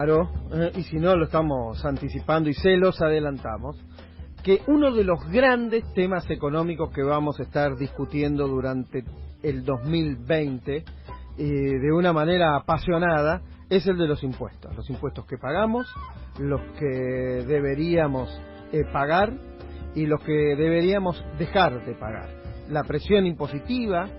Claro, y si no lo estamos anticipando y se los adelantamos, que uno de los grandes temas económicos que vamos a estar discutiendo durante el 2020 de una manera apasionada es el de los impuestos que pagamos, los que deberíamos pagar y los que deberíamos dejar de pagar. La presión impositiva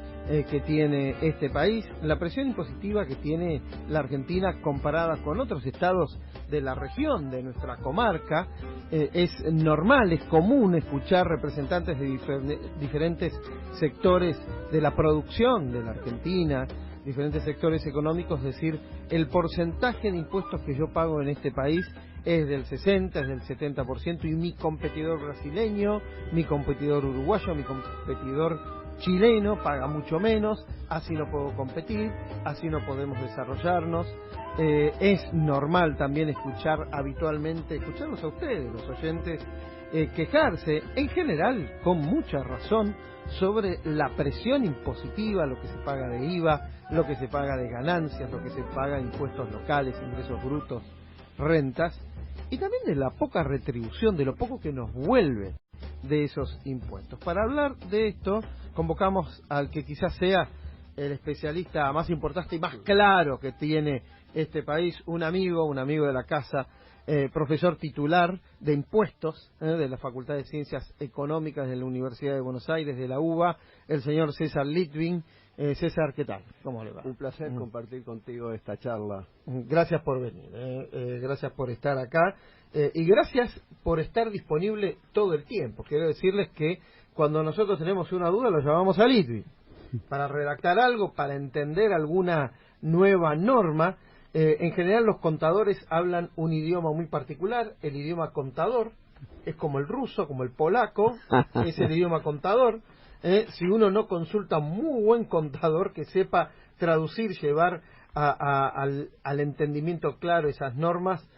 que tiene este país, la presión impositiva que tiene la Argentina comparada con otros estados de la región, de nuestra comarca. Es normal, es común escuchar representantes de diferentes sectores de la producción de la Argentina, diferentes sectores económicos, decir: el porcentaje de impuestos que yo pago en este país es del 60, es del 70%, y mi competidor brasileño, mi competidor uruguayo, mi competidor chileno paga mucho menos, así no puedo competir, así no podemos desarrollarnos. Es normal también escucharlos a ustedes, los oyentes, quejarse, en general, con mucha razón, sobre la presión impositiva, lo que se paga de IVA, lo que se paga de ganancias, lo que se paga de impuestos locales, ingresos brutos, rentas, y también de la poca retribución, de lo poco que nos vuelve de esos impuestos. Para hablar de esto, convocamos al que quizás sea el especialista más importante y más claro que tiene este país, un amigo de la casa, profesor titular de impuestos de la Facultad de Ciencias Económicas de la Universidad de Buenos Aires, de la UBA, el señor César Litvin. César, ¿qué tal? ¿Cómo le va? Un placer compartir contigo esta charla. Gracias por venir, gracias por estar acá, y gracias por estar disponible todo el tiempo. Quiero decirles que cuando nosotros tenemos una duda lo llamamos a Litvin para redactar algo, para entender alguna nueva norma. En general los contadores hablan un idioma muy particular, el idioma contador, es como el ruso, como el polaco, es el idioma contador. Si uno no consulta a un muy buen contador que sepa traducir, llevar al entendimiento claro esas normas,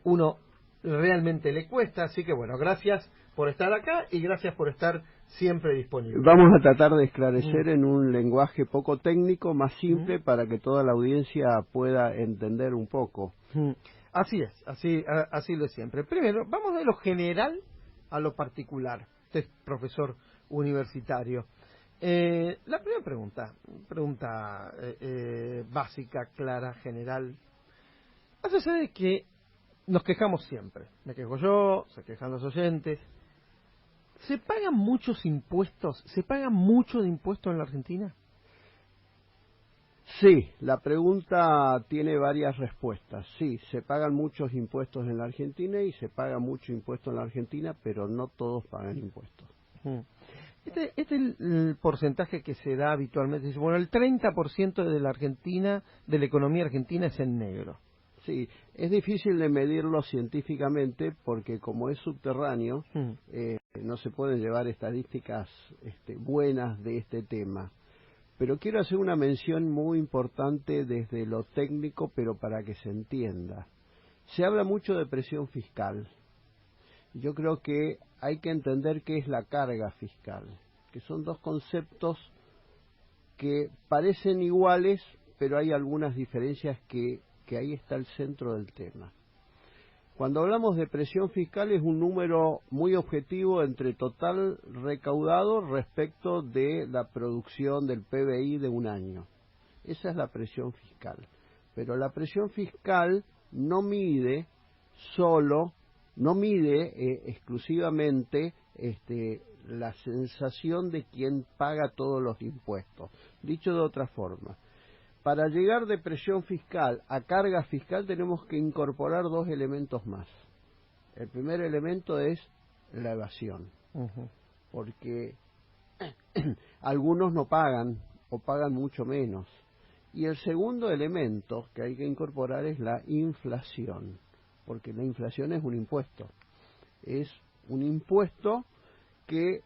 uno realmente le cuesta. Así que bueno, gracias por estar acá y gracias por estar siempre disponible. Vamos a tratar de esclarecer en un lenguaje poco técnico, más simple, para que toda la audiencia pueda entender un poco. Así es, así lo es siempre. Primero, vamos de lo general a lo particular. Usted es profesor universitario. La primera pregunta básica, clara, general. Sucede que nos quejamos siempre. Me quejo yo, se quejan los oyentes. ¿Se pagan muchos impuestos? ¿Se paga mucho de impuestos en la Argentina? Sí, la pregunta tiene varias respuestas. Sí, se pagan muchos impuestos en la Argentina y se paga mucho impuesto en la Argentina, pero no todos pagan impuestos. Este es el porcentaje que se da habitualmente. Bueno, el 30% de la Argentina, de la economía argentina, es en negro. Sí, es difícil de medirlo científicamente porque como es subterráneo, no se pueden llevar estadísticas buenas de este tema. Pero quiero hacer una mención muy importante desde lo técnico, pero para que se entienda. Se habla mucho de presión fiscal. Yo creo que hay que entender qué es la carga fiscal, que son dos conceptos que parecen iguales, pero hay algunas diferencias que ahí está el centro del tema. Cuando hablamos de presión fiscal es un número muy objetivo entre total recaudado respecto de la producción del PBI de un año. Esa es la presión fiscal. Pero la presión fiscal no mide exclusivamente la sensación de quien paga todos los impuestos. Dicho de otra forma, para llegar de presión fiscal a carga fiscal tenemos que incorporar dos elementos más. El primer elemento es la evasión, porque algunos no pagan o pagan mucho menos. Y el segundo elemento que hay que incorporar es la inflación, porque la inflación es un impuesto. Es un impuesto que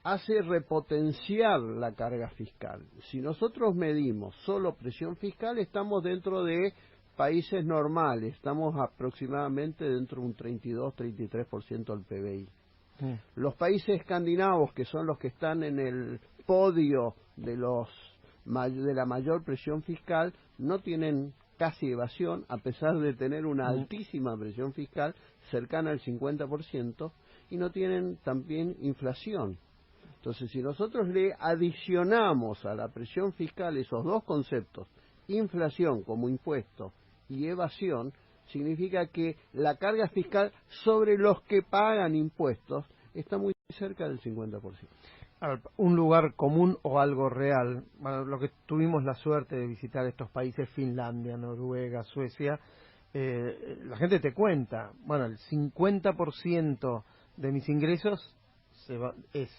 hace repotenciar la carga fiscal. Si nosotros medimos solo presión fiscal, estamos dentro de países normales, estamos aproximadamente dentro de un 32-33% del PBI. Los países escandinavos, que son los que están en el podio de la mayor presión fiscal, no tienen casi evasión, a pesar de tener una altísima presión fiscal, cercana al 50%, y no tienen también inflación. Entonces, si nosotros le adicionamos a la presión fiscal esos dos conceptos, inflación como impuesto y evasión, significa que la carga fiscal sobre los que pagan impuestos está muy cerca del 50%. Un lugar común o algo real, bueno, lo que tuvimos la suerte de visitar estos países, Finlandia, Noruega, Suecia, la gente te cuenta, bueno, el 50% de mis ingresos es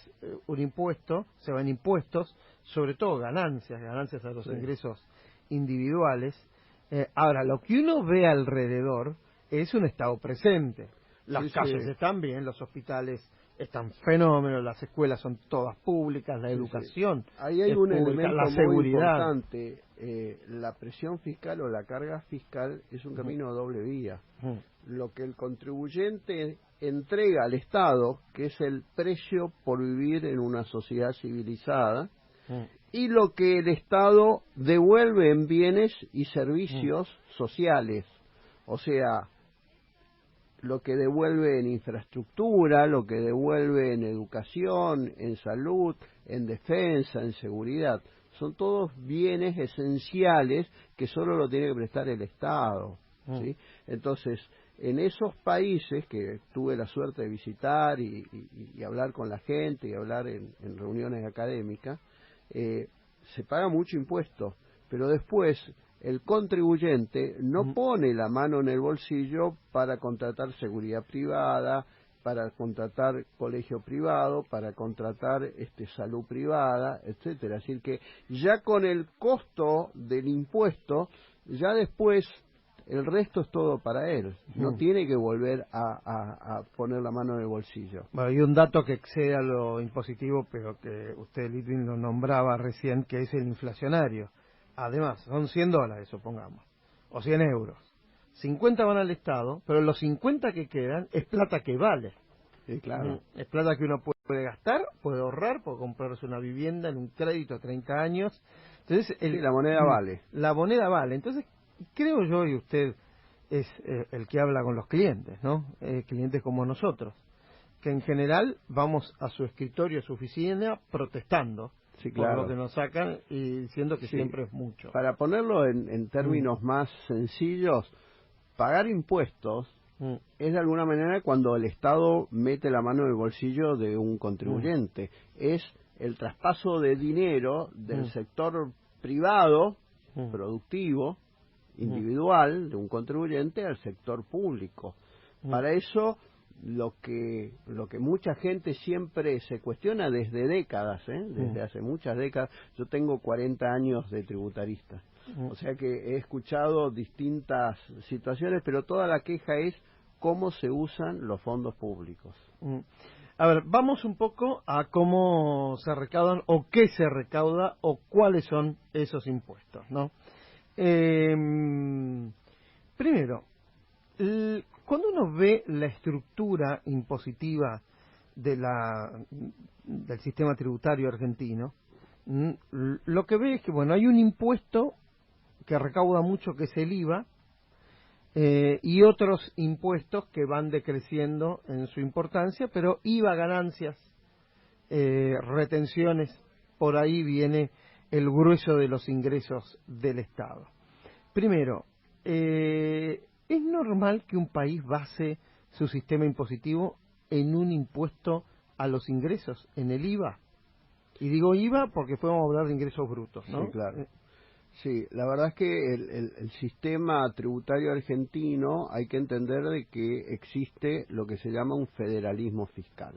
un impuesto, se va en impuestos, sobre todo ganancias a los ingresos individuales. Ahora, lo que uno ve alrededor es un estado presente. Las calles están bien, los hospitales están fenómenos, las escuelas son todas públicas, la educación ahí hay es un pública, elemento la seguridad. muy importante. La presión fiscal o la carga fiscal es un camino a doble vía. Lo que el contribuyente entrega al Estado, que es el precio por vivir en una sociedad civilizada, y lo que el Estado devuelve en bienes y servicios sociales. O sea, lo que devuelve en infraestructura, lo que devuelve en educación, en salud, en defensa, en seguridad. Son todos bienes esenciales que solo lo tiene que prestar el Estado, ¿sí? Entonces, en esos países que tuve la suerte de visitar y hablar con la gente y hablar en reuniones académicas, se paga mucho impuesto, pero después el contribuyente no pone la mano en el bolsillo para contratar seguridad privada, para contratar colegio privado, para contratar salud privada, etcétera. Es decir que ya con el costo del impuesto, ya después el resto es todo para él. No tiene que volver a poner la mano en el bolsillo. Bueno, hay un dato que excede a lo impositivo, pero que usted, Litwin, lo nombraba recién, que es el inflacionario. Además, son $100, supongamos, o 100 euros. 50 van al Estado, pero los 50 que quedan es plata que vale. Sí, claro. Es plata que uno puede gastar, puede ahorrar, puede comprarse una vivienda en un crédito a 30 años. Entonces, la moneda vale. La moneda vale. Entonces, creo yo, y usted es el que habla con los clientes, ¿no? Clientes como nosotros, que en general vamos a su escritorio, a su oficina, protestando. Sí, claro. Por lo que nos sacan y diciendo que siempre es mucho. Para ponerlo en términos más sencillos, pagar impuestos es de alguna manera cuando el Estado mete la mano en el bolsillo de un contribuyente. Es el traspaso de dinero del sector privado, productivo, individual, de un contribuyente al sector público. Para eso lo que mucha gente siempre se cuestiona desde décadas, desde hace muchas décadas. Yo tengo 40 años de tributarista, o sea que he escuchado distintas situaciones, pero toda la queja es cómo se usan los fondos públicos. A ver, vamos un poco a cómo se recaudan o qué se recauda o cuáles son esos impuestos, ¿no? Primero, cuando uno ve la estructura impositiva del sistema tributario argentino, lo que ve es que, bueno, hay un impuesto que recauda mucho, que es el IVA, y otros impuestos que van decreciendo en su importancia, pero IVA, ganancias, retenciones, por ahí viene el grueso de los ingresos del Estado. Primero, ¿es normal que un país base su sistema impositivo en un impuesto a los ingresos, en el IVA? Y digo IVA porque podemos hablar de ingresos brutos, ¿no? Sí, claro. Sí, la verdad es que el sistema tributario argentino hay que entender de que existe lo que se llama un federalismo fiscal.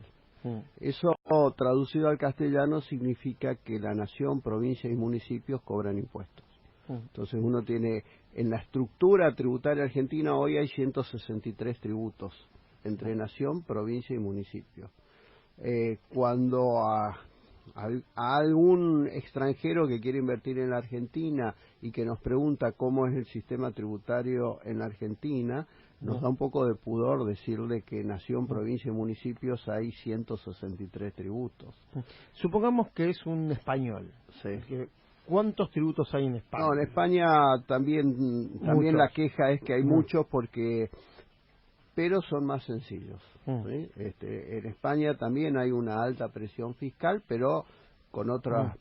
Eso, traducido al castellano, significa que la nación, provincia y municipios cobran impuestos. Entonces uno tiene, en la estructura tributaria argentina hoy hay 163 tributos, entre nación, provincia y municipio. Cuando a algún extranjero que quiere invertir en la Argentina y que nos pregunta cómo es el sistema tributario en la Argentina, nos da un poco de pudor decirle que nación, provincia y municipios hay 163 tributos. Supongamos que es un español, sí, que ¿Cuántos tributos hay en España? No, en España también la queja es que hay muchos pero son más sencillos. ¿Sí? En España también hay una alta presión fiscal, pero con otra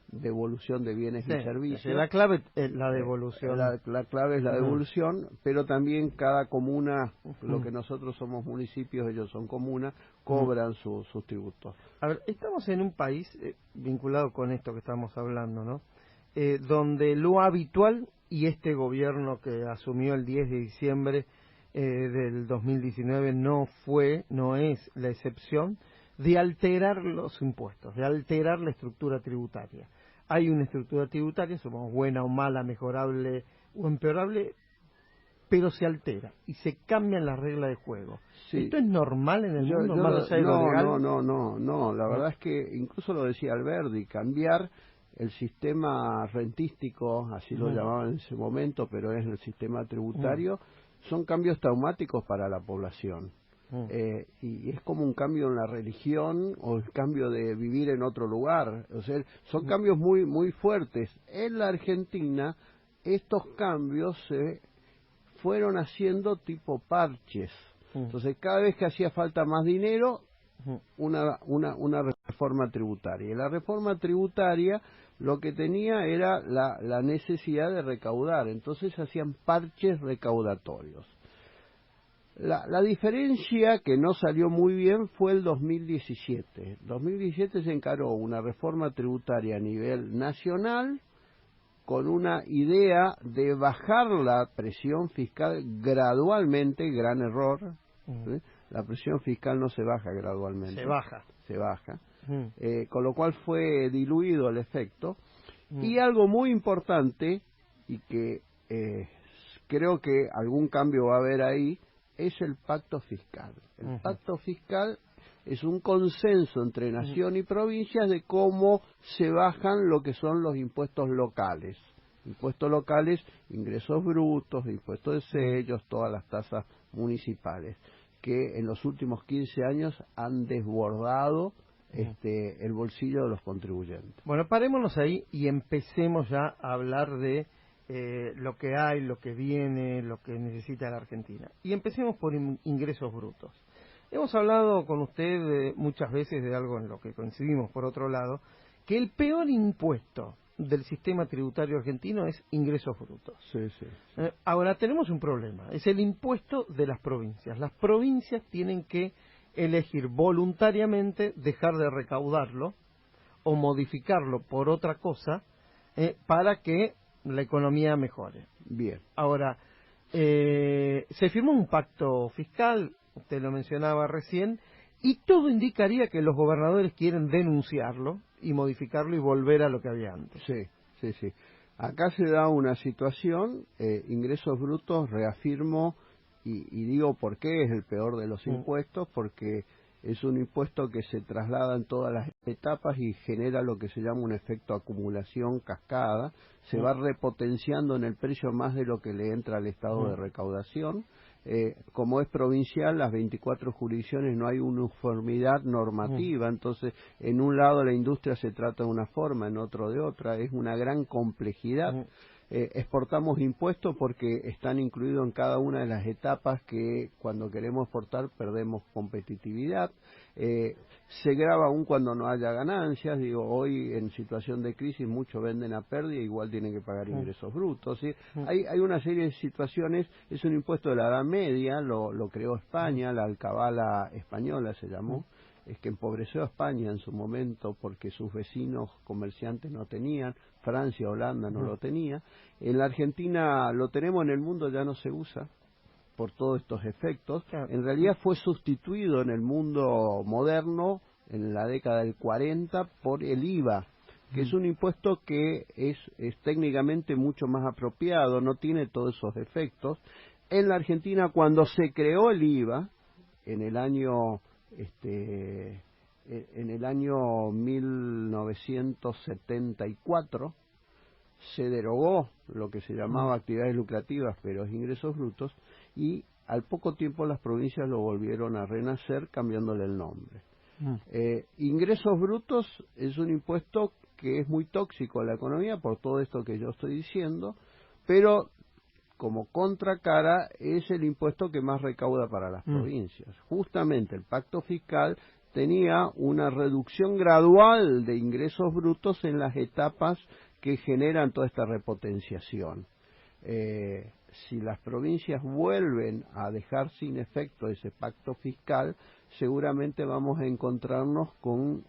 devolución de bienes y servicios. La clave es la devolución. La clave es la devolución, pero también cada comuna, lo que nosotros somos municipios, ellos son comunas, cobran sus tributos. A ver, estamos en un país vinculado con esto que estamos hablando, ¿no? Donde lo habitual, y este gobierno que asumió el 10 de diciembre del 2019 no es la excepción, de alterar los impuestos, de alterar la estructura tributaria. Hay una estructura tributaria, somos buena o mala, mejorable o empeorable, pero se altera y se cambian las reglas de juego. Sí. ¿Esto es normal en el mundo, más allá de lo legal? No, la verdad es que, incluso lo decía Alberdi, cambiar el sistema rentístico, así lo llamaban en ese momento, pero es el sistema tributario, son cambios traumáticos para la población. Y es como un cambio en la religión o el cambio de vivir en otro lugar. O sea, son cambios muy fuertes. En la Argentina estos cambios se fueron haciendo tipo parches. Entonces cada vez que hacía falta más dinero, una reforma tributaria. Y la reforma tributaria lo que tenía era la necesidad de recaudar. Entonces hacían parches recaudatorios. La diferencia que no salió muy bien fue el 2017. 2017 se encaró una reforma tributaria a nivel nacional con una idea de bajar la presión fiscal gradualmente, gran error. ¿Sí? La presión fiscal no se baja gradualmente. Se baja. Con lo cual fue diluido el efecto. Y algo muy importante, y que creo que algún cambio va a haber ahí, es el pacto fiscal. El pacto fiscal es un consenso entre nación y provincias de cómo se bajan lo que son los impuestos locales. Impuestos locales, ingresos brutos, impuestos de sellos, todas las tasas municipales, que en los últimos 15 años han desbordado el bolsillo de los contribuyentes. Bueno, parémonos ahí y empecemos ya a hablar de lo que hay, lo que viene, lo que necesita la Argentina. Y empecemos por ingresos brutos. Hemos hablado con usted muchas veces de algo en lo que coincidimos, por otro lado, que el peor impuesto del sistema tributario argentino es ingresos brutos. Sí. Ahora tenemos un problema, es el impuesto de las provincias. Las provincias tienen que elegir voluntariamente dejar de recaudarlo o modificarlo por otra cosa para que la economía mejore. Bien. Ahora, se firmó un pacto fiscal, usted lo mencionaba recién, y todo indicaría que los gobernadores quieren denunciarlo y modificarlo y volver a lo que había antes. Sí. Acá se da una situación, ingresos brutos, reafirmo, y digo por qué es el peor de los impuestos, porque es un impuesto que se traslada en todas las etapas y genera lo que se llama un efecto acumulación cascada, se va repotenciando en el precio más de lo que le entra al estado de recaudación. Como es provincial, las 24 jurisdicciones no hay uniformidad normativa, entonces en un lado la industria se trata de una forma, en otro de otra, es una gran complejidad. Exportamos impuestos porque están incluidos en cada una de las etapas que cuando queremos exportar perdemos competitividad. Se grava aún cuando no haya ganancias. Digo, hoy en situación de crisis muchos venden a pérdida, igual tienen que pagar ingresos brutos. ¿Sí? Hay una serie de situaciones. Es un impuesto de la Edad Media, lo creó España, la alcabala española se llamó. Es que empobreció a España en su momento porque sus vecinos comerciantes no tenían, Francia, Holanda no lo tenía. En la Argentina lo tenemos, en el mundo ya no se usa por todos estos efectos. En realidad fue sustituido en el mundo moderno en la década del 40 por el IVA, que es un impuesto que es técnicamente mucho más apropiado, no tiene todos esos efectos. En la Argentina, cuando se creó el IVA, en el año 1974 se derogó lo que se llamaba actividades lucrativas, pero es ingresos brutos, y al poco tiempo las provincias lo volvieron a renacer cambiándole el nombre. Ingresos brutos es un impuesto que es muy tóxico a la economía por todo esto que yo estoy diciendo, pero como contracara es el impuesto que más recauda para las provincias. Justamente el pacto fiscal tenía una reducción gradual de ingresos brutos en las etapas que generan toda esta repotenciación. Si las provincias vuelven a dejar sin efecto ese pacto fiscal, seguramente vamos a encontrarnos con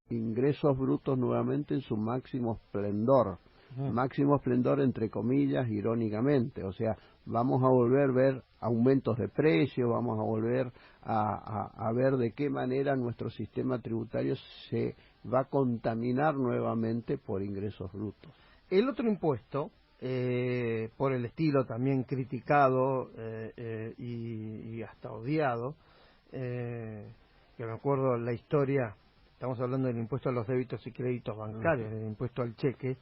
ingresos brutos nuevamente en su máximo esplendor. Máximo esplendor entre comillas, irónicamente, o sea, vamos a volver a ver aumentos de precios, vamos a volver a ver de qué manera nuestro sistema tributario se va a contaminar nuevamente por ingresos brutos. El otro impuesto, por el estilo también criticado y hasta odiado, que me acuerdo la historia, estamos hablando del impuesto a los débitos y créditos bancarios, del impuesto al cheque,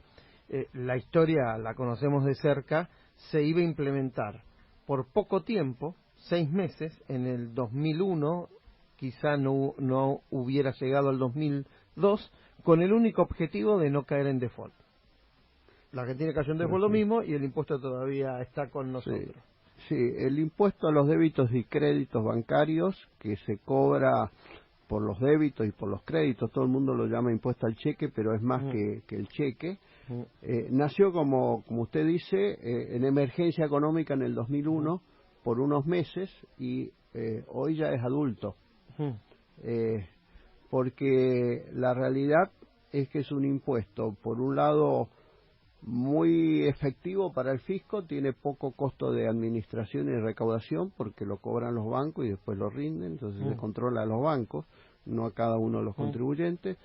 la historia la conocemos de cerca, se iba a implementar por poco tiempo, 6 meses, en el 2001, quizá no hubiera llegado al 2002, con el único objetivo de no caer en default. La Argentina cayó en default lo mismo y el impuesto todavía está con nosotros. Sí, el impuesto a los débitos y créditos bancarios que se cobra por los débitos y por los créditos, todo el mundo lo llama impuesto al cheque, pero es más que el cheque. Nació, como usted dice, en emergencia económica en el 2001 por unos meses y hoy ya es adulto. Porque la realidad es que es un impuesto, por un lado, muy efectivo para el fisco, tiene poco costo de administración y recaudación porque lo cobran los bancos y después lo rinden, entonces se controla a los bancos, no a cada uno de los contribuyentes.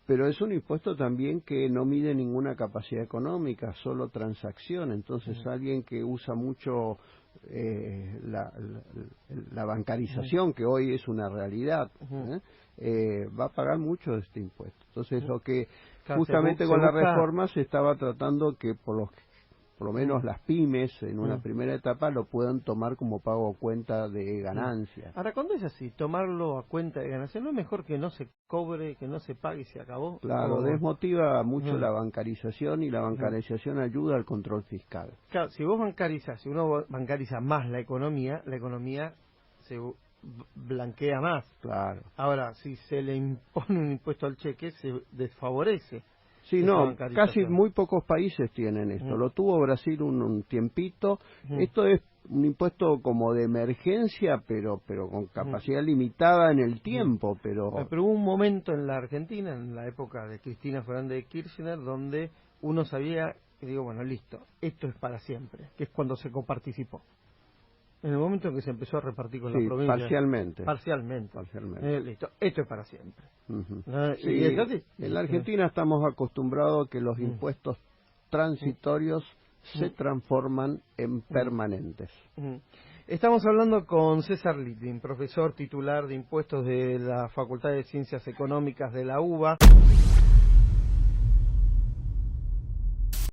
Pero es un impuesto también que no mide ninguna capacidad económica, solo transacción. Entonces alguien que usa mucho la bancarización, que hoy es una realidad, va a pagar mucho de este impuesto. Entonces lo que justamente con la reforma se estaba tratando que por lo menos las pymes en una primera etapa lo puedan tomar como pago a cuenta de ganancia. Ahora, cuando es así, tomarlo a cuenta de ganancia, ¿no es mejor que no se cobre, que no se pague y se acabó? Claro, desmotiva mucho la bancarización y la bancarización ayuda al control fiscal. Claro, si uno bancariza más la economía se blanquea más. Claro. Ahora, si se le impone un impuesto al cheque, se desfavorece. Sí, no, casi muy pocos países tienen esto. Lo tuvo Brasil un tiempito. Esto es un impuesto como de emergencia, pero con capacidad limitada en el tiempo. Pero hubo un momento en la Argentina, en la época de Cristina Fernández de Kirchner, donde uno sabía, que digo, bueno, listo, esto es para siempre, que es cuando se coparticipó. En el momento en que se empezó a repartir con la provincia. Parcialmente. Listo, esto es para siempre. ¿Y es así? En la Argentina estamos acostumbrados a que los impuestos transitorios se transforman en permanentes. Estamos hablando con César Litvin, profesor titular de impuestos de la Facultad de Ciencias Económicas de la UBA.